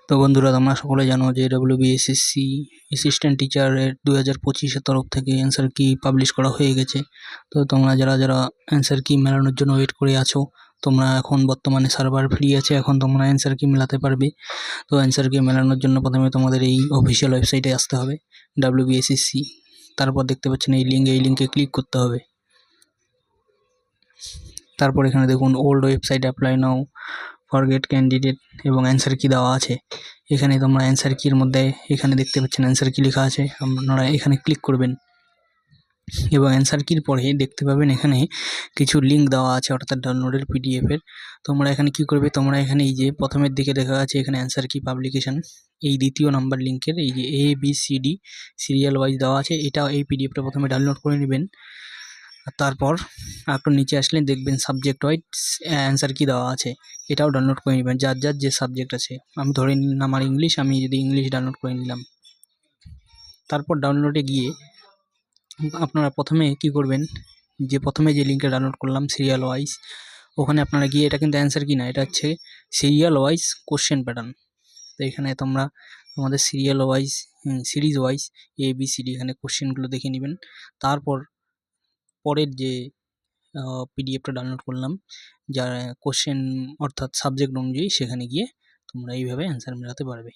তো বন্ধুরা, তোমরা সকলে জানো যে ডব্লিউবিএসএসসি অ্যাসিস্ট্যান্ট টিচারের 2025-এর তরফ থেকে অ্যান্সার কি পাবলিশ করা হয়ে গেছে। তো তোমরা যারা যারা অ্যান্সার কি মেলানোর জন্য ওয়েট করে আছো, তোমরা এখন বর্তমানে সার্ভার ফ্রি আছে, এখন তোমরা অ্যান্সার কি মেলাতে পারবে। তো অ্যান্সার কি মেলানোর জন্য প্রথমে তোমাদের এই অফিসিয়াল ওয়েবসাইটে আসতে হবে, ডব্লিউবিএসএসসি। তারপর দেখতে পাচ্ছেন এই লিঙ্কে ক্লিক করতে হবে। তারপর এখানে দেখুন ওল্ড ওয়েবসাইট অ্যাপ্লাই নাও, ফরগেট ক্যান্ডিডেট এবং অ্যান্সার কি দেওয়া আছে। এখানে তোমরা অ্যান্সার কির মধ্যে এখানে দেখতে পাচ্ছেন অ্যান্সার কি লেখা আছে, আপনারা এখানে ক্লিক করবেন এবং অ্যান্সার কির পরে দেখতে পাবেন এখানে কিছু লিঙ্ক দেওয়া আছে, অর্থাৎ ডাউনলোডের পিডিএফের। তোমরা এখানে কি করবে, তোমরা এখানে এই যে প্রথমের দিকে দেখা আছে এখানে অ্যান্সার কি পাবলিকেশন, এই দ্বিতীয় নাম্বার লিঙ্কের এই যে ABCD সিরিয়াল ওয়াইজ দেওয়া আছে, এই পিডিএফটা প্রথমে ডাউনলোড করে নেবেন। তারপর একটু নিচে আসলে দেখবেন সাবজেক্ট ওয়াইজ অ্যান্সার কি দেওয়া আছে, এটাও ডাউনলোড করে নেবেন যার যার যে সাবজেক্ট আছে। আমি ধরে নিলাম আমার ইংলিশ, আমি যদি ইংলিশ ডাউনলোড করে নিলাম। তারপর ডাউনলোডে গিয়ে আপনারা প্রথমে কি করবেন, প্রথমে যে লিঙ্কটা ডাউনলোড করলাম সিরিয়াল ওয়াইজ, ওখানে আপনারা গিয়ে, এটা কিন্তু অ্যান্সার কি না, এটা হচ্ছে সিরিয়াল ওয়াইজ কোশ্চেন প্যাটার্ন। তো এখানে তোমরা তোমাদের serial wise series wise ABCD এখানে কোশ্চেনগুলো দেখে নেবেন। তারপর পরের যে পিডিএফটা ডাউনলোড করলাম যার কোশ্চেন অর্থাৎ সাবজেক্ট অনুযায়ী, সেখানে গিয়ে তোমরা এইভাবে অ্যান্সার মেলাতে পারবে।